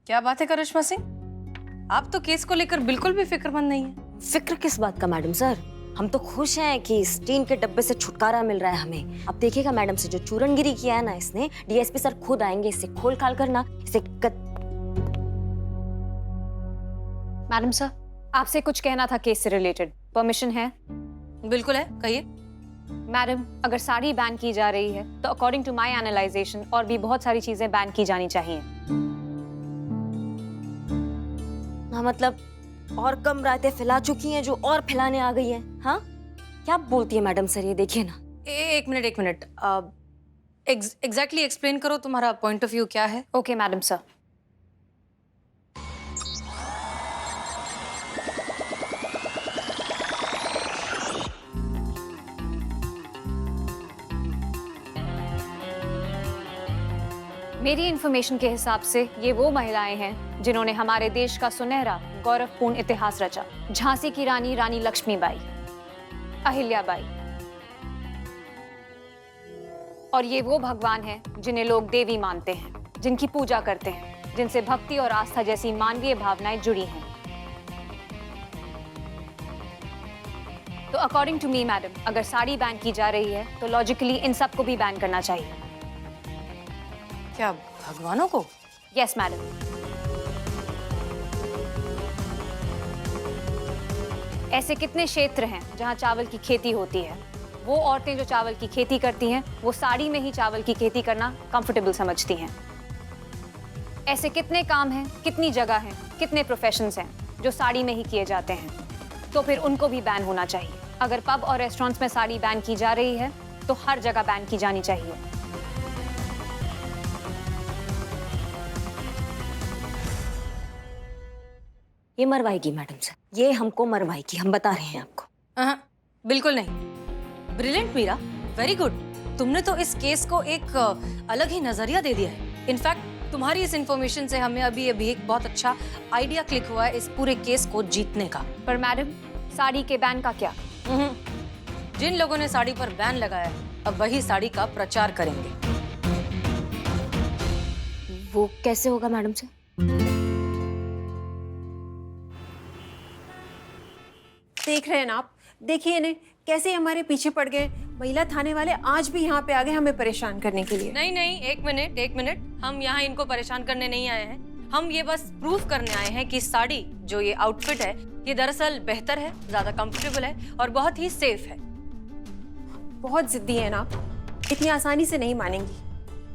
क्या बात है करिश्मा सिंह, आप तो केस को लेकर बिल्कुल भी फिक्रमंद नहीं है। फिक्र किस बात का मैडम सर? हम तो खुश हैं कि इस टीन के डब्बे से छुटकारा मिल रहा है हमें। अब देखिएगा मैडम से जो चूरनगिरी किया है ना इसने, डीएसपी सर खुद आएंगे इसे खोल खाल करना इसे मैडम सर, आपसे कुछ कहना था केस से रिलेटेड। परमिशन है? बिल्कुल है, कहिए। मैडम, अगर साड़ी बैन की जा रही है तो अकॉर्डिंग टू माय एनालाइजेशन और भी बहुत सारी चीजें बैन की जानी चाहिए। ना मतलब और कम रायतें फैला चुकी हैं जो और फैलाने आ गई हैं। हाँ, क्या बोलती है मैडम सर, ये देखिए ना। एक मिनट एग्जैक्टली एक्सप्लेन करो, तुम्हारा पॉइंट ऑफ व्यू क्या है? Okay madam sir. मेरी इंफॉर्मेशन के हिसाब से ये वो महिलाएं हैं जिन्होंने हमारे देश का सुनहरा गौरवपूर्ण इतिहास रचा। झांसी की रानी, रानी लक्ष्मीबाई, अहिल्याबाई। और ये वो भगवान हैं जिन्हें लोग देवी मानते हैं, जिनकी पूजा करते हैं, जिनसे भक्ति और आस्था जैसी मानवीय भावनाएं जुड़ी हैं। तो अकॉर्डिंग टू मी मैडम, अगर साड़ी बैन की जा रही है तो लॉजिकली इन सबको भी बैन करना चाहिए। क्या भगवानों को? Yes madam. ऐसे कितने क्षेत्र हैं जहां चावल की खेती होती है। वो औरतें जो चावल की खेती करती हैं वो साड़ी में ही चावल की खेती करना कंफर्टेबल समझती हैं। ऐसे कितने काम हैं, कितनी जगह हैं, कितने प्रोफेशंस हैं जो साड़ी में ही किए जाते हैं, तो फिर उनको भी बैन होना चाहिए। अगर पब और रेस्टोरेंट्स में साड़ी बैन की जा रही है तो हर जगह बैन की जानी चाहिए। ये मरवाएगी मैडम सर, ये हमको मरवाएगी, हम बता रहे हैं आपको। बिल्कुल नहीं। Brilliant Meera, very good. तुमने तो इस केस को एक अलग ही नजरिया दे दिया है। इनफैक्ट तुम्हारी इस इंफॉर्मेशन से हमें अभी एक बहुत अच्छा आइडिया क्लिक हुआ है इस पूरे केस को जीतने का। पर मैडम, साड़ी के बैन का क्या? जिन लोगों ने साड़ी पर बैन लगाया है अब वही साड़ी का प्रचार करेंगे। वो कैसे होगा मैडम सर? देख रहे हैं ना आप, देखिए इन्हें कैसे हमारे पीछे पड़ गए। महिला थाने वाले आज भी यहाँ पे आ गए हमें परेशान करने के लिए। नहीं, एक मिनट, हम यहाँ इनको परेशान करने नहीं आए हैं। हम ये बस प्रूफ करने आए हैं कि साड़ी जो ये आउटफिट है ये दरअसल बेहतर है, ज्यादा कंफर्टेबल है और बहुत ही सेफ है। बहुत जिद्दी है ना आप, इतनी आसानी से नहीं मानेंगी।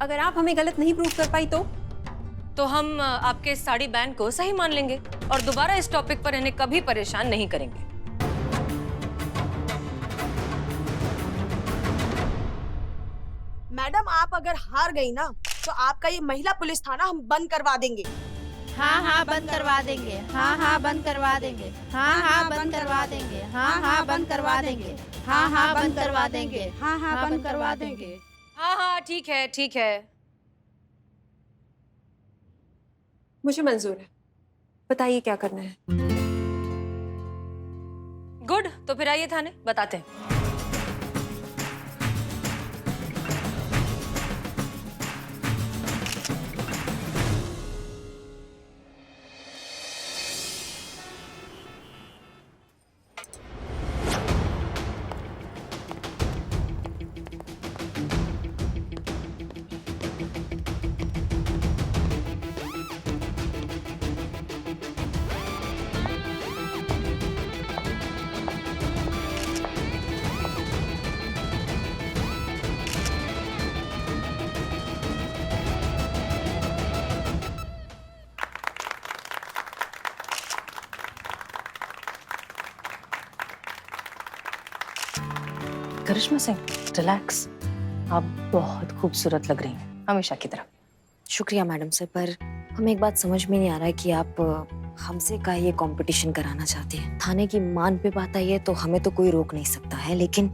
अगर आप हमें गलत नहीं प्रूफ कर पाई तो हम आपके इस साड़ी बैन को सही मान लेंगे और दोबारा इस टॉपिक पर इन्हें कभी परेशान नहीं करेंगे। मैडम, आप अगर हार गई ना तो आपका ये महिला पुलिस थाना हम बंद करवा देंगे। हाँ बंद करवा देंगे। हाँ बंद करवा देंगे। हाँ बंद करवा देंगे। हाँ बंद करवा देंगे। हाँ बंद करवा देंगे। हाँ बंद करवा देंगे। हाँ ठीक है। मुझे मंजूर है, बताइए क्या करना है। गुड, तो फिर आइए थाने, बताते हैं। करिश्मा सिंह, रिलैक्स। आप बहुत खूबसूरत लग रही हैं, हमेशा की तरह। शुक्रिया मैडम सर, पर हमें एक बात समझ में नहीं आ रहा है कि आप हमसे का ये कंपटीशन कराना चाहते हैं। थाने की मान पे बात आई है तो हमें तो कोई रोक नहीं सकता है, लेकिन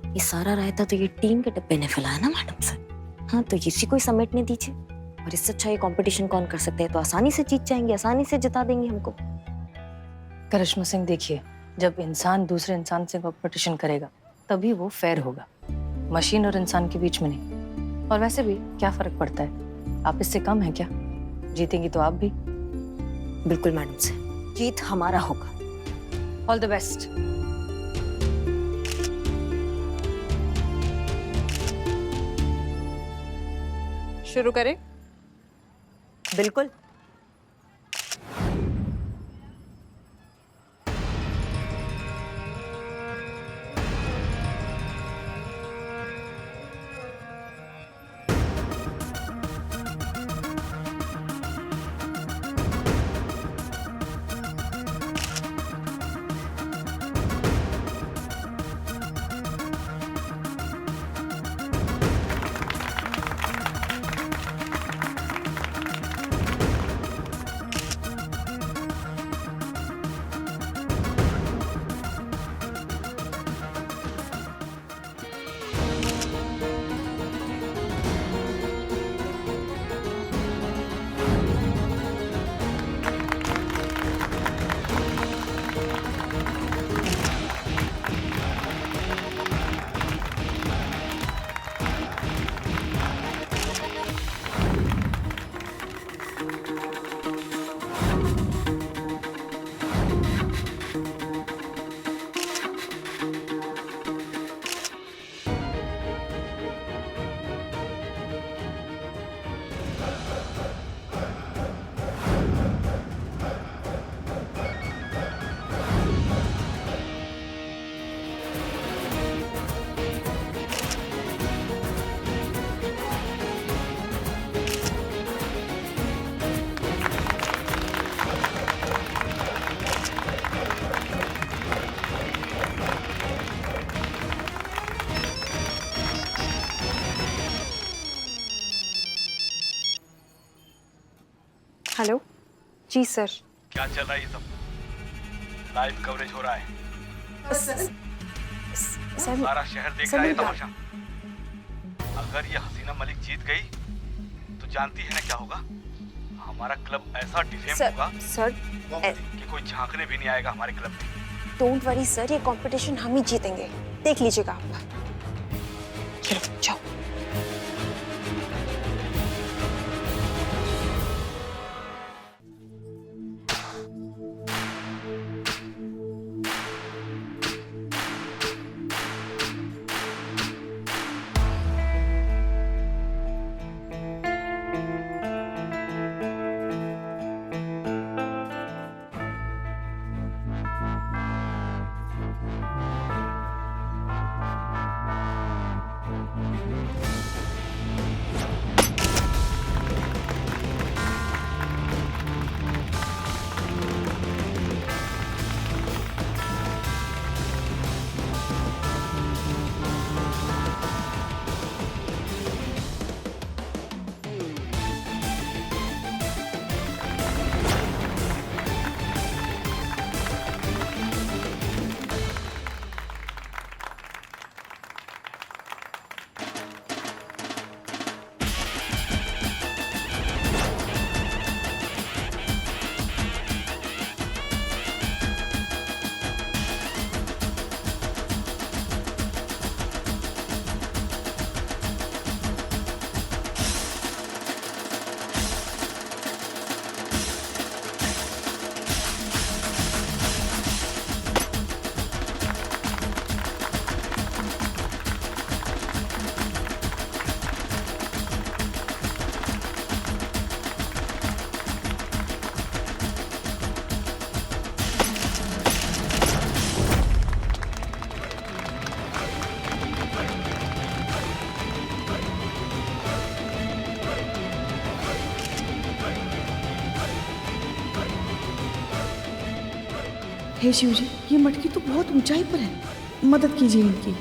ये सारा रायता तो ये टीम के डब्बे ने फैलाया ना मैडम सर। हाँ, तो इसी को ही समेटने दीजिए। और इससे अच्छा ये कंपटीशन कौन कर सकते हैं? तो आसानी से जीत जाएंगे, आसानी से जिता देंगे हमको। करिश्मा सिंह, देखिए, जब इंसान दूसरे इंसान से कंपटीशन करेगा तभी वो फेयर होगा, मशीन और इंसान के बीच में नहीं। और वैसे भी क्या फर्क पड़ता है, आप इससे कम है क्या? जीतेंगी तो आप भी बिल्कुल मैडम से, जीत हमारा होगा। All the best. शुरू करें? बिल्कुल। हेलो जी सर। क्या चल रहा है ये सब? लाइव कवरेज हो रहा है, सर सारा शहर देख रहा है तमाशा। अगर ये हसीना मलिक जीत गई तो जानती है ना क्या होगा? हमारा क्लब ऐसा डिफेम होगा सर कि कोई झांकने भी नहीं आएगा हमारे क्लब में। डोंट वरी सर, ये कंपटीशन हम ही जीतेंगे, देख लीजिएगा आप। चलो जाओ। हे शिव जी, ये मटकी तो बहुत ऊंचाई पर है, मदद कीजिए इनकी।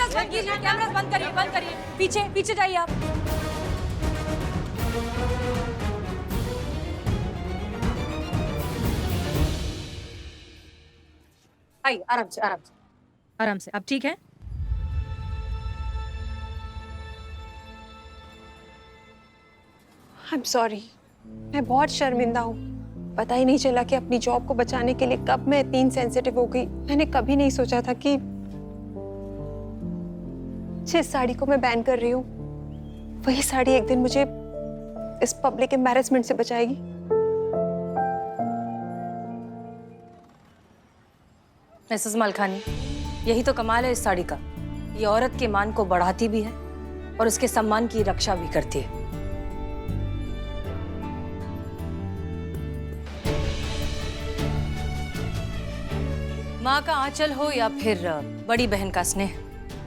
कैमरास बंद कीजिए, कैमरास बंद करिए, बंद करिए। पीछे पीछे जाइए आप। आइए, आराम से, आराम से, आराम से। अब ठीक है? आई एम सॉरी, मैं बहुत शर्मिंदा हूँ। पता ही नहीं चला कि अपनी जॉब को बचाने के लिए कब मैं इतनी इनसेंसिटिव हो गई। मैंने कभी नहीं सोचा था कि जिस साड़ी को मैं बैन कर रही हूँ वही साड़ी एक दिन मुझे इस पब्लिक एम्बैरेसमेंट से बचाएगी। मिसेस मलखानी, यही तो कमाल है इस साड़ी का। ये औरत के मान को बढ़ाती भी है और उसके सम्मान की रक्षा भी करती है। माँ का आंचल हो या फिर बड़ी बहन का स्नेह,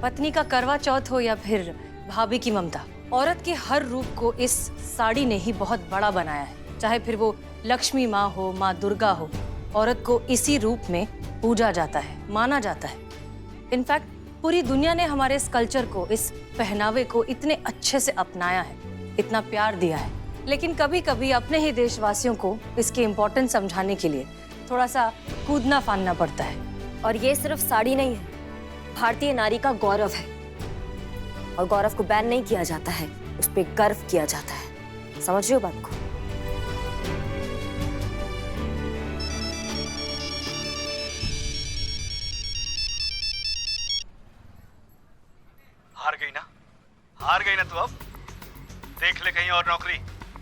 पत्नी का करवा चौथ हो या फिर भाभी की ममता, औरत के हर रूप को इस साड़ी ने ही बहुत बड़ा बनाया है। चाहे फिर वो लक्ष्मी माँ हो, माँ दुर्गा हो, औरत को इसी रूप में पूजा जाता है, माना जाता है। इनफैक्ट पूरी दुनिया ने हमारे इस कल्चर को, इस पहनावे को इतने अच्छे से अपनाया है, इतना प्यार दिया है। लेकिन कभी कभी अपने ही देशवासियों को इसकी इम्पोर्टेंस समझाने के लिए थोड़ा सा कूदना फानना पड़ता है। और ये सिर्फ साड़ी नहीं है, भारतीय नारी का गौरव है। और गौरव को बैन नहीं किया जाता है, उस पर गर्व किया जाता है। समझ रहे हो बात को? हार गई ना, हार गई ना तू। अब देख ले कहीं और नौकरी।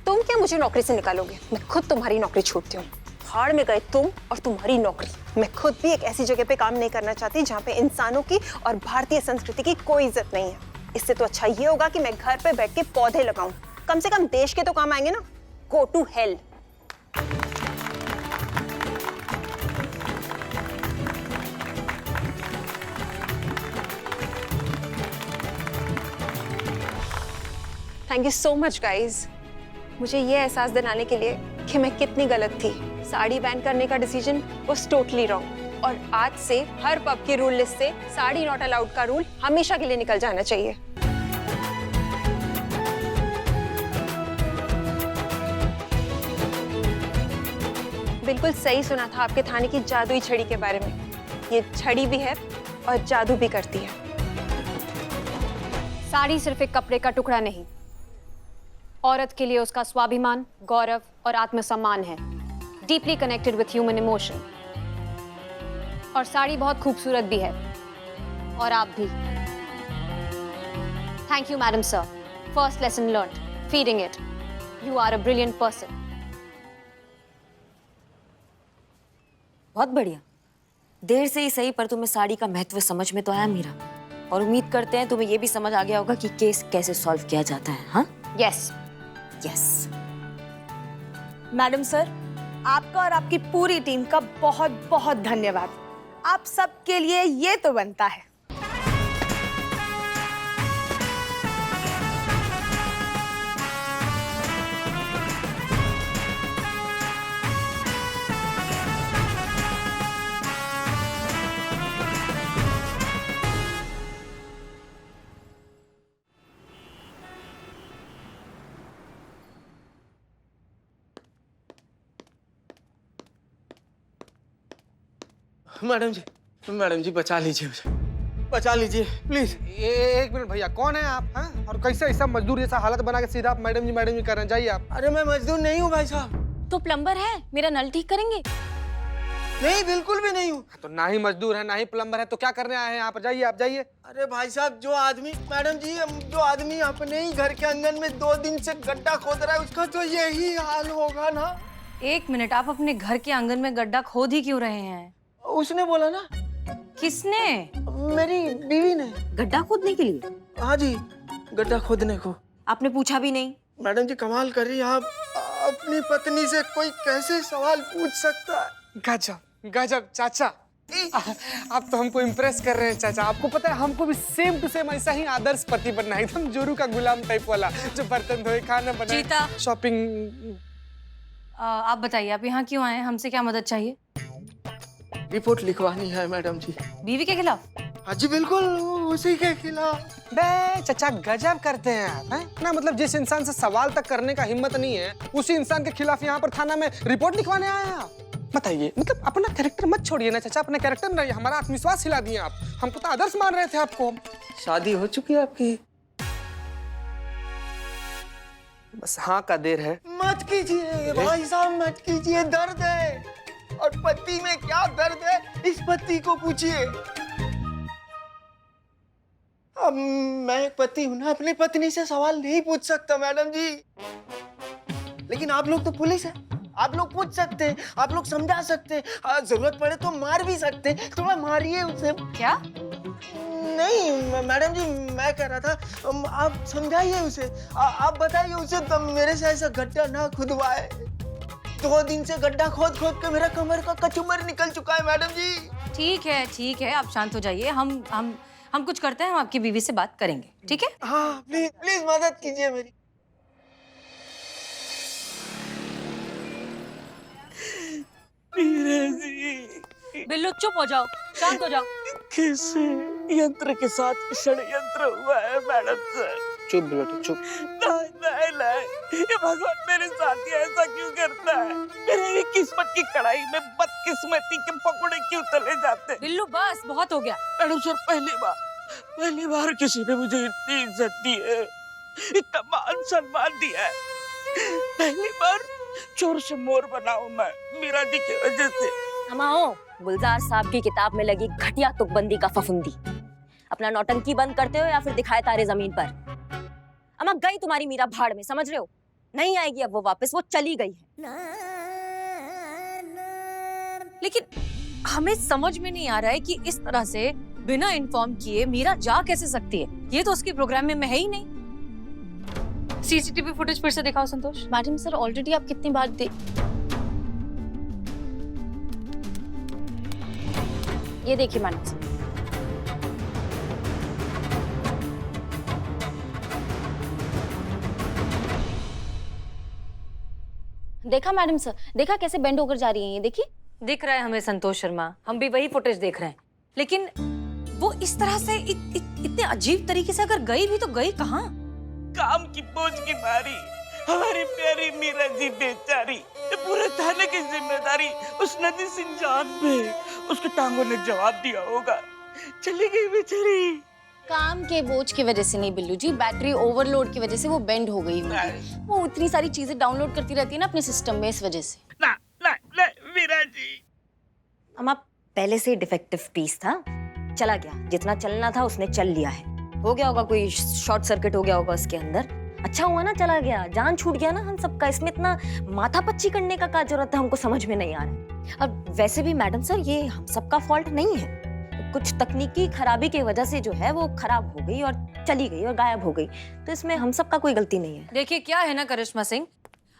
तुम क्या मुझे नौकरी से निकालोगे? मैं खुद तुम्हारी नौकरी छूटती हूँ। भाड़ में गए तुम और तुम्हारी नौकरी। मैं खुद भी एक ऐसी जगह पे काम नहीं करना चाहती जहाँ पे इंसानों की और भारतीय संस्कृति की कोई इज्जत नहीं है। इससे तो अच्छा ये होगा कि मैं घर पे बैठ के पौधे लगाऊं। कम से कम देश के तो काम आएंगे ना। Go to hell. Thank you so much guys, मुझे ये एहसास दिलाने के लिए कि मैं कितनी गलत थी। साड़ी बैन करने का डिसीजन वाज टोटली रॉन्ग और आज से हर पब की रूल लिस्ट से साड़ी नॉट अलाउड का रूल हमेशा के लिए निकल जाना चाहिए। बिल्कुल सही सुना था आपके थाने की जादुई छड़ी के बारे में। ये छड़ी भी है और जादू भी करती है। साड़ी सिर्फ एक कपड़े का टुकड़ा नहीं, औरत के लिए उसका स्वाभिमान, गौरव और आत्मसम्मान है। Deeply connected with human emotion. और साड़ी बहुत खूबसूरत भी है, और आप भी। Thank you madam sir. First lesson learned, feeding it. You are a brilliant person. बहुत बढ़िया। देर से ही सही, पर तुम्हें साड़ी का महत्व समझ में तो आया मीरा। और उम्मीद करते हैं तुम्हें ये भी समझ आ गया होगा कि केस कैसे सॉल्व किया जाता है। हाँ, यस यस। मैडम सर, आपका और आपकी पूरी टीम का बहुत बहुत धन्यवाद। आप सबके लिए ये तो बनता है। मैडम जी बचा लीजिए मुझे, बचा लीजिए प्लीज। एक मिनट भैया, कौन है आप? हाँ, और कैसे ऐसा मजदूर जैसा हालत बना के सीधा आप मैडम जी कर रहे हैं? जाइए आप। अरे मैं मजदूर नहीं हूँ भाई साहब। तो प्लम्बर है, मेरा नल ठीक करेंगे? नहीं, बिल्कुल भी नहीं हूँ। तो ना ही मजदूर है ना ही प्लम्बर है, तो क्या करने आए हैं यहाँ पर? जाइए आप, जाइए। अरे भाई साहब, जो आदमी मैडम जी, जो आदमी अपने ही घर के आंगन में 2 दिन से गड्ढा खोद रहा है, उसका तो यही हाल होगा ना। 1 मिनट, आप अपने घर के आंगन में गड्ढा खोद ही क्यों रहे हैं? उसने बोला ना। किसने? मेरी बीवी ने। गड्ढा खोदने के लिए? हाँ जी, गड्ढा खोदने को। आपने पूछा भी नहीं? मैडम जी कमाल कर रही है आप। अपनी पत्नी से कोई कैसे सवाल पूछ सकता है? गजब गजब चाचा, आप तो हमको इम्प्रेस कर रहे हैं चाचा। आपको पता है, हमको भी सेम टू सेम ऐसा ही आदर्श पति बनना है, एकदम जोरू का गुलाम टाइप वाला, जो बर्तन धोए, खाना बनाए, चीता। शॉपिंग। आप बताइए, आप यहाँ क्यों आए हैं? हमसे क्या मदद चाहिए? रिपोर्ट लिखवानी है मैडम जी। बीवी के खिलाफ? हाँ जी बिल्कुल, उसी के खिलाफ। बे चचा गजब करते हैं आप, हैं ना? मतलब जिस इंसान से सवाल तक करने का हिम्मत नहीं है, उसी इंसान के खिलाफ यहाँ पर थाना में रिपोर्ट लिखवाने आए हैं आप। बताइए, मतलब अपना कैरेक्टर मत छोड़िए ना चाचा, अपना कैरेक्टर नहीं, हमारा आत्मविश्वास हिला दिए आप। हमको तो आदर्श मान रहे थे आपको। शादी हो चुकी है आपकी? बस हाँ का देर है। मत कीजिए भाई साहब, मत कीजिए, दर्द है। और पति में क्या दर्द है, इस पति को पूछिए। अब मैं एक पति हूं ना, अपनी पत्नी से सवाल नहीं पूछ सकता मैडम जी। लेकिन आप लोग तो पुलिस है, आप लोग पूछ सकते हैं, आप लोग समझा सकते हैं, जरूरत पड़े तो मार भी सकते हैं। थोड़ा मारिए उसे। क्या? नहीं मैडम जी, मैं कह रहा था आप समझाइए उसे, आप बताइए उसे तब मेरे से ऐसा गड्ढा ना खुदवाए। 2 दिन से गड्ढा खोद खोद के मेरा कमर का कचूमर निकल चुका है मैडम जी। ठीक है, आप शांत हो जाइए। हम कुछ करते हैं, हम आपकी बीवी से बात करेंगे, ठीक है? हाँ प्लीज प्लीज मदद कीजिए मेरी। बिल्लू चुप हो जाओ, शांत हो जाओ। किस यंत्र के साथ षड्यंत्र हुआ है मैडम सर? चुप बेटा चुप। नहीं, ये भगवान मेरे साथ ही ऐसा क्यों करता है? मेरे किस्मत की कढ़ाई में बदकिस्मती के पकौड़े क्यों तले जाते हैं? बिल्लू बस, बहुत हो गया। मैडम सर, पहली बार किसी ने मुझे इतनी इज्जत दी है, इतना मान सम्मान दिया है। पहली बार चोर से मोर बना हूं मैं, मीरा जी की वजह से। अमाओ, गुलजार साहब की किताब में लगी घटिया तुकबंदी का फफूंदी। अपना नौटंकी बंद करते हो या फिर दिखाए तारे जमीन पर। अम्मा, गई तुम्हारी मीरा भाड़ में, समझ रहे हो? नहीं आएगी अब वो वापस, वो चली गई है। लेकिन हमें समझ में नहीं आ रहा है कि इस तरह से बिना इन्फॉर्म किए मीरा जा कैसे सकती है। ये तो उसकी प्रोग्राम में है ही नहीं। सीसीटीवी फुटेज फिर से दिखाओ संतोष। मैडम सर, ऑलरेडी आप कितनी बार ये देखिए मैडम सर। देखा मैडम सर, देखा कैसे बेंड होकर जा रही हैं ये, देखिए। दिख रहा है हमें संतोष शर्मा, हम भी वही फुटेज देख रहे हैं। लेकिन वो इस तरह से इतने अजीब तरीके से अगर गई भी तो गई कहाँ? काम की बोझ की मारी हमारी प्यारी मीरा जी बेचारी, ये पूरे थाने की जिम्मेदारी उस नदी सिंह जान पे, उसके टांगों ने जवाब दिया होगा। चली गई बेचारी। काम के बोझ की वजह से नहीं बिल्लू जी, बैटरी ओवरलोड की वजह से वो बेंड हो गई होगी। वो इतनी सारी चीजें डाउनलोड करती रहती है ना अपने सिस्टम में, इस वजह से। ना मीरा जी। अम्मा, पहले से डिफेक्टिव पीस था, चला गया। जितना चलना था उसने चल लिया है। हो गया होगा, कोई शॉर्ट सर्किट हो गया होगा उसके अंदर। अच्छा हुआ ना चला गया, जान छूट गया ना हम सबका। इसमें इतना माथापच्ची करने का क्या जरूरत है, हमको समझ में नहीं आ रहा। और वैसे भी मैडम सर, ये हम सबका फॉल्ट नहीं है। कुछ तकनीकी खराबी की वजह से जो है वो खराब हो गई और चली गई और गायब हो गई, तो इसमें हम सबका कोई गलती नहीं है। देखिए क्या है ना करिश्मा सिंह,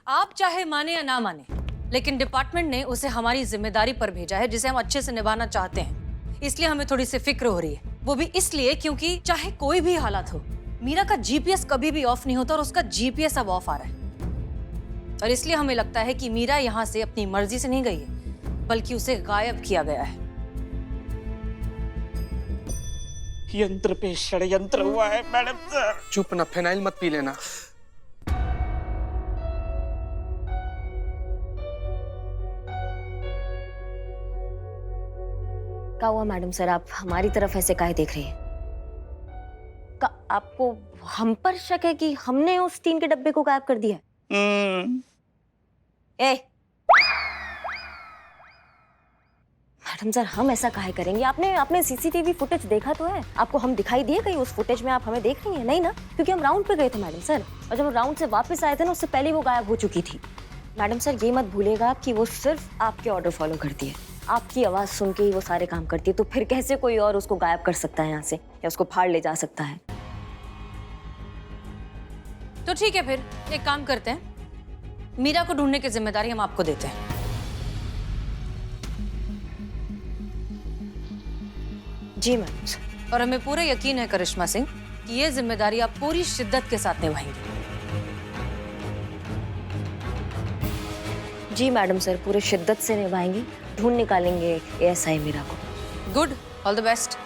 आप चाहे माने या ना माने, लेकिन डिपार्टमेंट ने उसे हमारी जिम्मेदारी पर भेजा है जिसे हम अच्छे से निभाना चाहते हैं। इसलिए हमें थोड़ी सी फिक्र हो रही है। वो भी इसलिए क्योंकि चाहे कोई भी हालत हो, मीरा का जीपीएस कभी भी ऑफ नहीं होता और उसका जीपीएस अब ऑफ आ रहा है। और इसलिए हमें लगता है कि मीरा यहाँ से अपनी मर्जी से नहीं गई है, बल्कि उसे गायब किया गया है। यंत्र पे षड्यंत्र हुआ है मैडम सर। चुप ना, फिनाइल मत पी लेना। क्या हुआ मैडम सर, आप हमारी तरफ ऐसे काहे देख रही हैं? आपको हम पर शक है कि हमने उस टीन के डब्बे को गायब कर दिया है? ए मैडम सर, हम ऐसा काहे करेंगे? आपने सीसीटीवी फुटेज देखा तो है? आपको हम दिखाई दिए कहीं उस फुटेज में? आप हमें देख रही हैं? नहीं ना, क्योंकि हम राउंड पे गए थे मैडम सर, और जब हम राउंड से वापस आए थे ना, उससे पहले वो गायब हो चुकी थी। मैडम सर, ये मत भूलेगा कि वो सिर्फ आपके ऑर्डर फॉलो करती है, आपकी आवाज सुन के ही वो सारे काम करती है। तो फिर कैसे कोई और उसको गायब कर सकता है यहाँ से, या उसको फाड़ ले जा सकता है? तो ठीक है, फिर एक काम करते हैं, मीरा को ढूंढने की जिम्मेदारी हम आपको देते हैं। जी मैडम। और हमें पूरा यकीन है करिश्मा सिंह कि ये जिम्मेदारी आप पूरी शिद्दत के साथ निभाएंगे। जी मैडम सर, पूरे शिद्दत से निभाएंगे, ढूंढ निकालेंगे एएसआई मीरा को। Good, all the best.